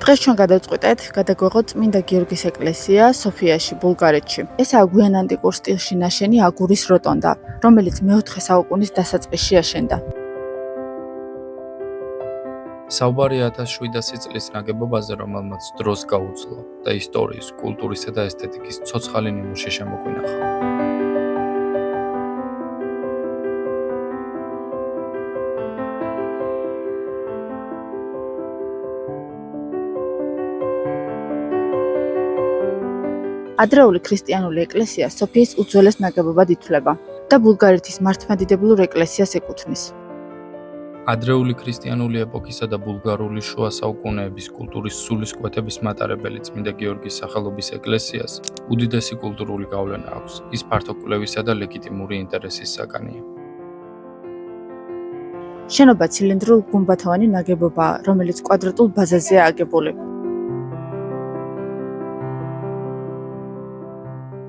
დღეს ჩვენ გადავწყვიტეთ გადაგვეღოთ წმინდა გიორგის ეკლესია სოფიაში, ბულგარეთში. ესაა გვიან ანტიკურ სტილში ნაშენი აგურის როტონდა, რომელიც მე-4 საუკუნის დასაწყისში აშენდა. საუბარია 1700 წლის ნაგებობაზე, რომელმაც დროს გაუძლო და ისტორიის, კულტურისა და ესთეტიკის ცოცხალი ნიმუში შემოგვინახა. ადრეული ქრისტიანული ეკლესია სოფიის უძველეს ნაგებობად ითვლება და ბულგარეთის მართლმადიდებლურ ეკლესიას ეკუთვნის. ადრეული ქრისტიანული ეპოქისა და ბულგარული შუა საუკუნეების კულტურის სულისკვეთების მატარებელი წმინდა გიორგის სახელობის ეკლესიას უდიდესი კულტურული გავლენა აქვს. ის ფართო კვლევისა და ლეგიტიმური ინტერესის საგანია. შენობა ცილინდრულ გუმბათოვანი ნაგებობაა, რომელიც კვადრატულ ბაზაზეა აგებული.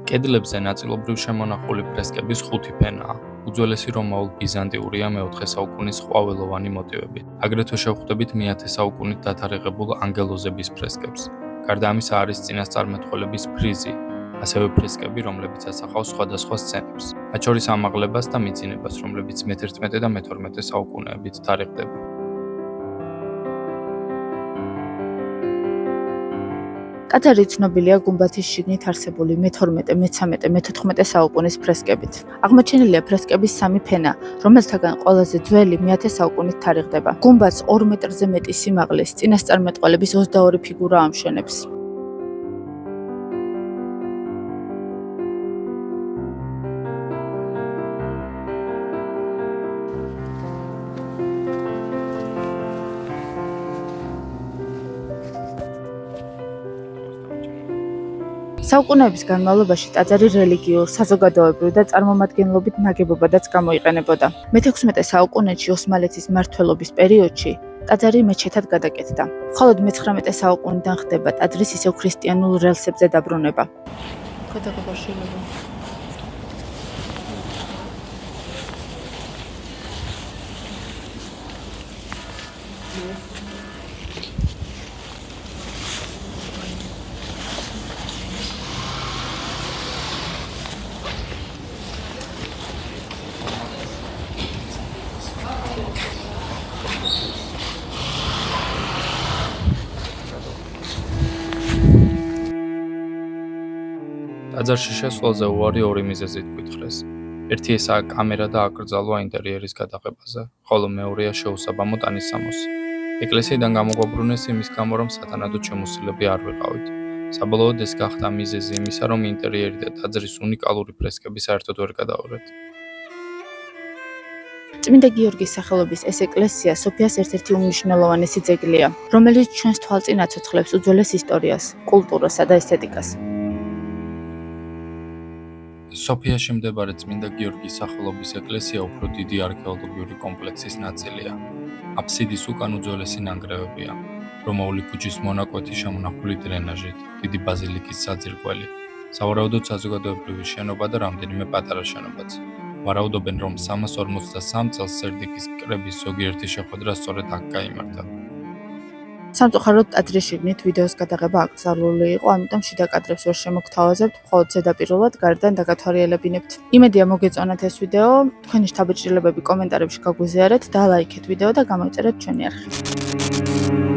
კედლებზე ნაწილობრივ შემონახული ფრესკების 5 ფენაა. უძველესი რომაულ ბიზანტიურია მე-4 საუკუნის ყვავილოვანი მოტივებით. აგრეთვე შევხვდებით მე-10 საუკუნით დათარიღებულ ანგელოზების ფრესკებს. გარდა ამისა არის წინასწარმეტყველების ფრიზი, ასევე ფრესკები, რომლებიც ასახავს სხვადასხვა სცენებს, მათ შორის ამაღლებას და მიძინებას, რომლებიც მე-11 და მე-12 საუკუნეებით თარიღდება. ტაძარი ცნობილია გუმბათის შიგნით არსებული მე-12, მე-13, მე-14 საუკუნის ფრესკებით. აღმოჩენილია ფრესკების 3 ფენა, რომელთაგან ყველაზე ძველი მე-10 საუკუნით თარიღდება. გუმბათს 2 მეტრზე მეტი სიმაღლის წინასწარმეტყველების 22 ფიგურა ამშვენებს. საუკუნეების განმავლობაში ტაძარი რელიგიურ, საზოგადოებრივ და წარმომადგენლობით ნაგებობადაც გამოიყენებოდა. მე-16 საუკუნეში ოსმალეთის მმართველობის პერიოდში ტაძარი მეჩეთად გადაკეთდა. მხოლოდ მე-19 საუკუნიდან ხდება ტაძრის ისევ ქრისტიანულ რელსებზე დაბრუნება. ტაძარში შესვლაზე უარი 2 მიზეზით გვითხრეს. ერთი ესაა კამერა და აკრძალვა ინტერიერის გადაღებაზე, ხოლო მეორეა შეუსაბამო ტანის სამოსი. ეკლესიიდან გამოგვაბრუნეს იმის გამო, რომ სათანადოდ შემოსილები არ ვიყავით. საბოლოოდ ეს გახდა მიზეზი იმისა, რომ ინტერიერი და ტაძრის უნიკალური ფრესკები საერთოდ ვერ გადავიღეთ. წმინდა გიორგის სახელობის ეს ეკლესია სოფიას ერთ-ერთი უმნიშვნელოვანესი ძეგლია, რომელიც ჩვენს თვალწინ აცოცხლებს უძველეს ისტორიას, კულტურასა და ესთეტიკას. სოფიაში მდებარე წმინდა გიორგის სახელობის ეკლესია უფრო დიდი არქეოლოგიური კომპლექსის ნაწილია. აფსიდის უკან უძველესი ნანგრევებია, რომაული ქუჩის მონაკვეთი შემონახული დრენაჟით, დიდი ბაზილიკის საძირკველი, სავარაუდოდ საზოგადოებრივი შენობა და რამდენიმე პატარა შენობაც. ვარაუდობენ, რომ 353 წელს სერდიკის კრების ზოგიერთი შეხვედრა სწორედ აქ გაიმართა. სამწუხაროდ ტაძრის შიგნით ვიდეოს გადაღება აკრძალული იყო, ამიტომ შიდა კადრებს ვერ შემოგთავაზებთ, მხოლოდ ზედაპირულად გარედან დაგათვალიერებინებთ. იმედია მოგეწონათ ეს ვიდეო, თქვენი შთაბეჭდილებები კომენტარებში გაგვიზიარეთ და ლაიქეთ ვიდეო და გამოიწერეთ ჩვენი არხი.